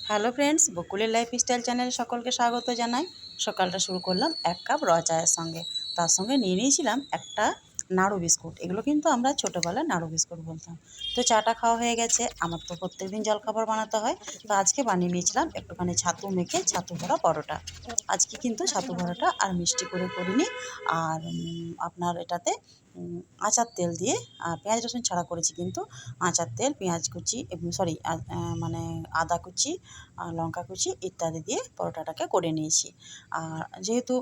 Hello friends, বকুলের lifestyle চ্যানেলে সকলকে স্বাগত জানাই। সকালটা শুরু করলাম এক কাপ র চায়ের সঙ্গে। তার সঙ্গে নিয়ে নিয়েছিলাম একটা নাড়ু বিস্কুট। এগুলো কিন্তু আমরা ছোটোবেলায় নাড়ু বিস্কুট বলতাম। তো চাটা খাওয়া হয়ে গেছে। আমার তো প্রত্যেকদিন জলখাবার বানাতে হয়, তো আজকে বানিয়ে নিয়েছিলাম একটুখানি ছাতু মেখে ছাতু ভরা পরোটা। আজকে কিন্তু ছাতু ভরাটা আর মিষ্টি করে করিনি। আর আপনার এটাতে আচার তেল দিয়ে পেঁয়াজ রসুন ছাড়া করেছি, কিন্তু আচার তেল, পেঁয়াজ কুচি, সরি মানে আদা কুচি, লঙ্কা কুচি ইত্যাদি দিয়ে পরোটাটাকে করে নিয়েছি। আর যেহেতু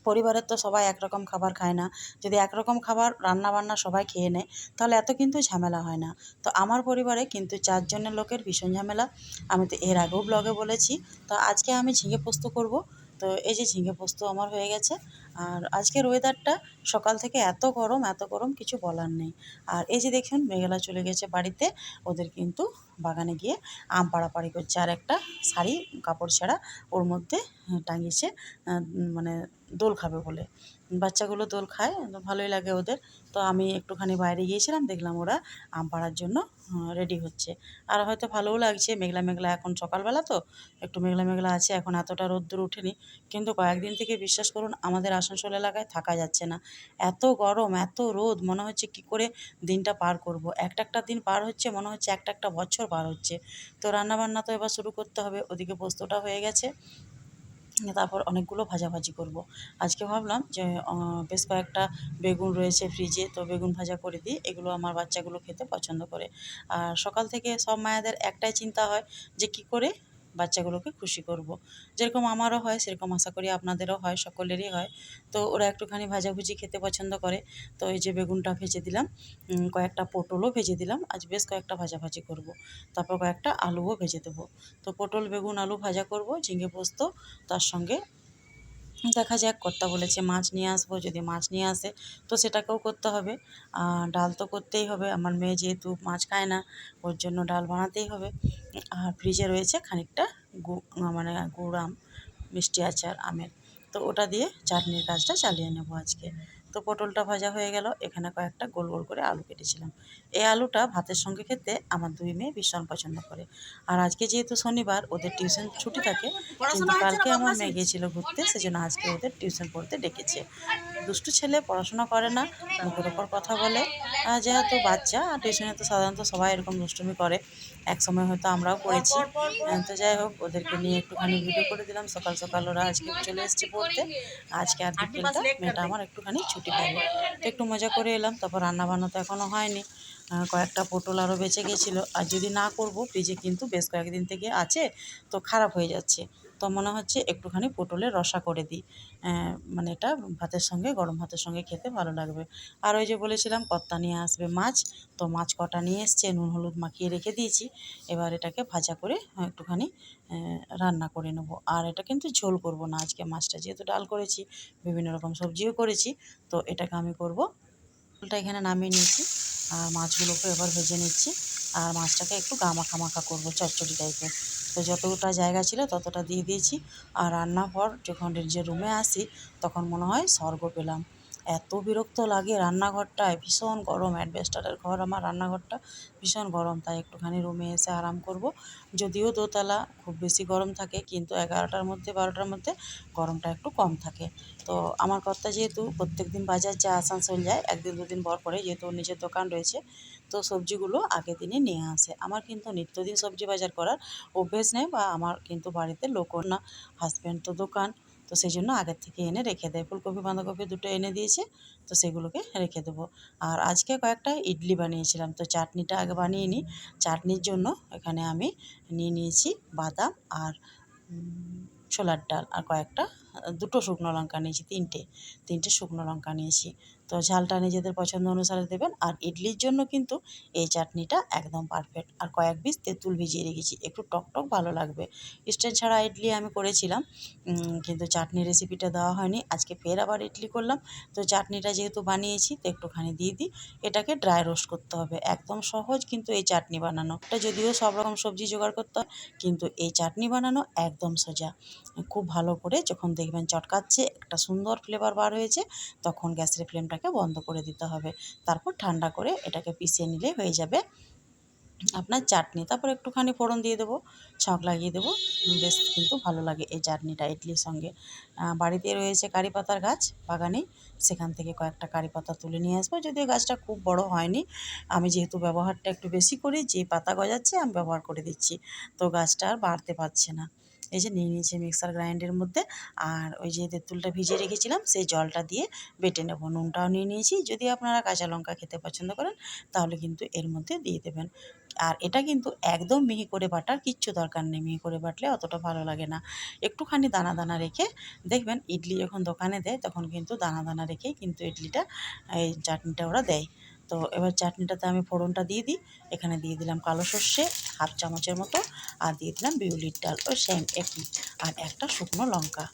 পরিবারের তো সবাই একরকম খাবার খায় না। যদি একরকম খাবার রান্নাবান্না সবাই খেয়ে নেয় তাহলে এত কিন্তু ঝামেলা হয় না। তো আমার পরিবারে কিন্তু 4 জনের লোকের ভীষণ ঝামেলা। আমি তো এর আগেও ব্লগে বলেছি। তো আজকে আমি ঝিঙে পোস্ত করব। তো এই যে ঝিঙে পোস্ত আমার হয়ে গেছে। আর আজকের ওয়েদারটা সকাল থেকে এত গরম কিছু বলার নেই। আর এই যে দেখুন মেঘলা চলে গেছে বাড়িতে। ওদের কিন্তু বাগানে গিয়ে আম পাড়াপাড়ি করছে। আর একটা শাড়ি কাপড় ছেঁড়া ওর মধ্যে টাঙিয়েছে, মানে দোল খাবে বলে। বাচ্চাগুলো দোল খায়, তো ভালোই লাগে ওদের। তো আমি একটুখানি বাইরে গিয়েছিলাম, দেখলাম ওরা আম পাড়ার জন্য রেডি হচ্ছে। আর হয়তো ভালোও লাগছে, মেঘলা মেঘলা এখন সকালবেলা তো একটু মেঘলা মেঘলা আছে, এখন এতটা রোদ্দুর ওঠেনি। কিন্তু কয়েকদিন থেকে বিশ্বাস করুন আমাদের আসানসোল এলাকায় থাকা যাচ্ছে না। এত গরম, এত রোদ, মনে হচ্ছে কী করে দিনটা পার করব। একটা একটা দিন পার হচ্ছে মনে হচ্ছে একটা একটা বছর পার হচ্ছে। তো রান্নাবান্না তো এবার শুরু করতে হবে। ওদিকে পোস্তটা হয়ে গেছে, তারপর অনেকগুলো ভাজাভাজি করব। আজকে ভাবলাম যে বেশ কয়েকটা বেগুন রয়েছে ফ্রিজে, তো বেগুন ভাজা করে দিই। এগুলো আমার বাচ্চাগুলো খেতে পছন্দ করে। আর সকাল থেকে সব মায়েদের একটাই চিন্তা হয় যে কী করে বাচ্চাগুলোকে খুশি করব। যেরকম আমারও হয় সেরকম আশা করি আপনাদেরও হয়, সকলেরই হয়। তো ওরা একটুখানি ভাজাভুজি খেতে পছন্দ করে। তো এই যে বেগুনটা ভেজে দিলাম, কয়েকটা পটলও ভেজে দিলাম। আজ বেশ কয়েকটা ভাজাভাজি করব। তারপর কয়েকটা আলুও ভেজে দেবো। তো পটল, বেগুন, আলু ভাজা করব, ঝিঙে পোস্ত। তার সঙ্গে দেখা যাক, কর্তা বলেছে মাছ নিয়ে আসবো, যদি মাছ নিয়ে আসে তো সেটাকেও করতে হবে। আর ডাল তো করতেই হবে, আমার মেয়ে যেহেতু মাছ খায় না, ওর জন্য ডাল বানাতেই হবে। আর ফ্রিজে রয়েছে খানিকটা মানে গুড় আম, মিষ্টি আচার আমের। তো ওটা দিয়ে চাটনির কাজটা চালিয়ে নেব আজকে। তো পটলটা ভাজা হয়ে গেল, এখানে কয়েকটা গোল গোল করে আলু কেটেছিলাম। এই আলুটা ভাতের সঙ্গে খেতে আমার দুই মেয়ে ভীষণ পছন্দ করে। আর আজকে যেহেতু শনিবার, ওদের টিউশন ছুটি থাকে, কিন্তু কালকে আমার মেয়ে গিয়েছিল ঘুরতে, সেজন্য আজকে ওদের টিউশন পড়তে ডেকেছে। দুষ্টু ছেলে, পড়াশোনা করে না, মুখের ওপর কথা বলে। যেহেতু বাচ্চা, টিউশনে তো সাধারণত সবাই এরকম দুষ্টুমি করে, একসময় হয়তো আমরাও করেছি। তো যাই হোক, ওদেরকে নিয়ে একটুখানি ভিডিও করে দিলাম। সকাল সকাল ওরা আজকে চলে এসছে পড়তে। আজকে আর বিকেলটা মেয়েটা আমার একটুখানি ছুটি পাবে, তো একটু মজা করে এলাম। তারপর রান্নাবান্না তো এখনও হয়নি। কয়েকটা পটল আরও বেঁচে গেছিলো, আর যদি না করব, ফ্রিজে কিন্তু বেশ কয়েকদিন থেকে আছে, তো খারাপ হয়ে যাচ্ছে। তো মনে হচ্ছে একটুখানি পটলের রসা করে দিই, মানে এটা ভাতের সঙ্গে, গরম ভাতের সঙ্গে খেতে ভালো লাগবে। আর ওই যে বলেছিলাম কর্তা নিয়ে আসবে মাছ, তো মাছ কটা নিয়ে এসছে, নুন হলুদ মাখিয়ে রেখে দিয়েছি। এবার এটাকে ভাজা করে একটুখানি রান্না করে নেব। আর এটা কিন্তু ঝোল করব না আজকে, মাছটা যেহেতু ডাল করেছি, বিভিন্ন রকম সবজিও করেছি, তো এটাকে আমি করব। ঝোলটা এখানে নামিয়ে নিয়েছি, আর মাছগুলোকে এবার ভেজে নিচ্ছি। আর মাছটাকে একটু মাখা মাখা করব, চচ্চড়ি টাইপের। তো যতটা জায়গা ছিল ততটা দিয়ে দিয়েছি। আর রান্নাঘর যখন যে রুমে আসি, তখন মনে হয় স্বর্গ পেলাম। এত বিরক্ত লাগে রান্নাঘরটায়, ভীষণ গরম, অ্যাসবেস্টসের ঘর আমার, রান্নাঘরটা ভীষণ গরম। তাই একটুখানি রুমে এসে আরাম করব। যদিও দোতলা, খুব বেশি গরম থাকে, কিন্তু 11টার মধ্যে 12টার মধ্যে গরমটা একটু কম থাকে। তো আমার কর্তা যেহেতু প্রত্যেকদিন বাজার যায়, আসানসোল যায়, একদিন দুদিন পর পরে, যেহেতু ওর নিজের দোকান রয়েছে, তো সবজিগুলো আগের দিনই নিয়ে আসে। আমার কিন্তু নিত্যদিন সবজি বাজার করার অভ্যেস নেই, বা আমার কিন্তু বাড়িতে লোকও না, হাজব্যান্ড তো দোকান, তো সেই জন্য আগের থেকে এনে রেখে দেয়। ফুলকপি বাঁধাকপি দুটো এনে দিয়েছে, তো সেগুলোকে রেখে দেবো। আর আজকে কয়েকটা ইডলি বানিয়েছিলাম, তো চাটনিটা আগে বানিয়ে নিই। চাটনির জন্য এখানে আমি নিয়ে নিয়েছি বাদাম আর ছোলার ডাল, আর কয়েকটা, দুটো শুকনো লঙ্কা নিয়েছি, তিনটে শুকনো লঙ্কা নিয়েছি। তো ঝালটা নিজেদের পছন্দ অনুসারে দেবেন। আর ইডলির জন্য কিন্তু এই চাটনিটা একদম পারফেক্ট। আর কয়েক পিস তেঁতুল ভিজিয়ে রেখেছি, একটু টক টক ভালো লাগবে। স্ট্যান্ড ছাড়া ইডলি আমি করেছিলাম, কিন্তু চাটনির রেসিপিটা দেওয়া হয়নি। আজকে ফের আবার ইডলি করলাম। তো চাটনিটা যেহেতু বানিয়েছি, তো একটুখানি দিয়ে দিই। এটাকে ড্রাই রোস্ট করতে হবে, একদম সহজ কিন্তু এই চাটনি বানানো। এটা যদিও সব রকম সবজি জোগাড় করতে হয়, কিন্তু এই চাটনি বানানো একদম সোজা। খুব ভালো করে যখন দেখবেন চটকাচ্ছে, একটা সুন্দর ফ্লেভার বার হয়েছে, তখন গ্যাসের ফ্লেমটাকে বন্ধ করে দিতে হবে। তারপর ঠান্ডা করে এটাকে পিষে নিলে হয়ে যাবে আপনার চাটনি, তারপর একটুখানি ফোড়ন দিয়ে দেবো, ছক লাগিয়ে দেবো। বেশ কিন্তু ভালো লাগে এই চাটনিটা ইডলির সঙ্গে। বাড়িতে রয়েছে কারি পাতার গাছ বাগানেই, সেখান থেকে কয়েকটা কারি পাতা তুলে নিয়ে আসবো। যদিও গাছটা খুব বড় হয়নি, আমি যেহেতু ব্যবহারটা একটু বেশি করি, যে পাতা গজাচ্ছে আমি ব্যবহার করে দিচ্ছি, তো গাছটা আর বাড়তে পারছে না। এই যে নিয়ে নিয়েছি মিক্সার গ্রাইন্ডারের মধ্যে, আর ওই যে তেঁতুলটা ভিজিয়ে রেখেছিলাম সেই জলটা দিয়ে বেটে নেব। নুনটাও নিয়ে নিয়েছি, যদি আপনারা কাঁচা লঙ্কা খেতে পছন্দ করেন তাহলে কিন্তু এর মধ্যে দিয়ে দেবেন। আর এটা কিন্তু একদম মিহি করে বাটার কিচ্ছু দরকার নেই, মিহি করে বাটলে অতটা ভালো লাগে না। একটুখানি দানা দানা রেখে দেখবেন, ইডলি যখন দোকানে দেয় তখন কিন্তু দানা দানা রেখেই কিন্তু ইডলিটা, এই চাটনিটা ওরা দেয়। তো এবার চাটনিটাতে আমি ফোড়নটা দিয়ে দিই। এখানে দিয়ে দিলাম কালো সর্ষে হাফ চামচের মতো, আর দিয়ে দিলাম বিউলির ডাল ওই সেম একই, আর একটা শুকনো লঙ্কা।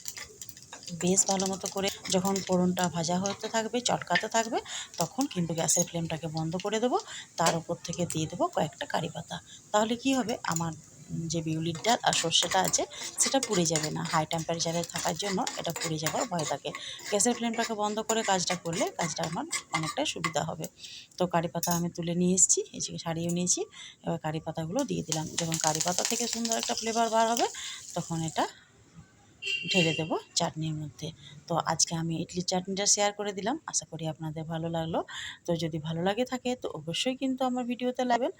বেশ ভালো মতো করে যখন ফোড়নটা ভাজা হতে থাকবে, চটকাতে থাকবে, তখন কিন্তু গ্যাসের ফ্লেমটাকে বন্ধ করে দেবো। তার উপর থেকে দিয়ে দেবো কয়েকটা কারি পাতা। তাহলে কি হবে, আমার যে বিউলির ডাল আর সর্ষেটা আছে সেটা পুড়ে যাবে না। হাই টেম্পারেচারে থাকার জন্য এটা পুড়ে যাওয়ার ভয় থাকে। গ্যাসের ফ্লেমটাকে বন্ধ করে কাজটা করলে কাজটা আমার অনেকটাই সুবিধা হবে। তো কারি পাতা আমি তুলে নিয়ে এসেছি, এই যে ছাড়িয়ে নিয়েছি। এবার কারি পাতাগুলো দিয়ে দিলাম। যখন কারি পাতা থেকে সুন্দর একটা ফ্লেভার বার হবে তখন এটা ঢেলে দেবো চাটনির মধ্যে। তো আজকে আমি ইডলির চাটনিটা শেয়ার করে দিলাম, আশা করি আপনাদের ভালো লাগলো। তো যদি ভালো লাগে থাকে তো অবশ্যই কিন্তু আমার ভিডিওতে লাগবেন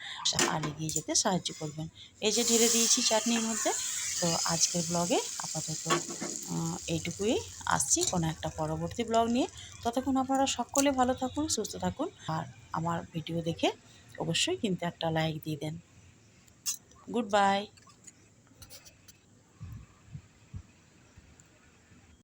আর এগিয়ে যেতে সাহায্য করবেন। এই যে ঢেলে দিয়েছি চাটনির মধ্যে। তো আজকের ব্লগে আপাতত এইটুকুই। আসছি কোনো একটা পরবর্তী ব্লগ নিয়ে। ততক্ষণ আপনারা সকলে ভালো থাকুন, সুস্থ থাকুন, আর আমার ভিডিও দেখে অবশ্যই কিন্তু একটা লাইক দিয়ে দেন। Good bye.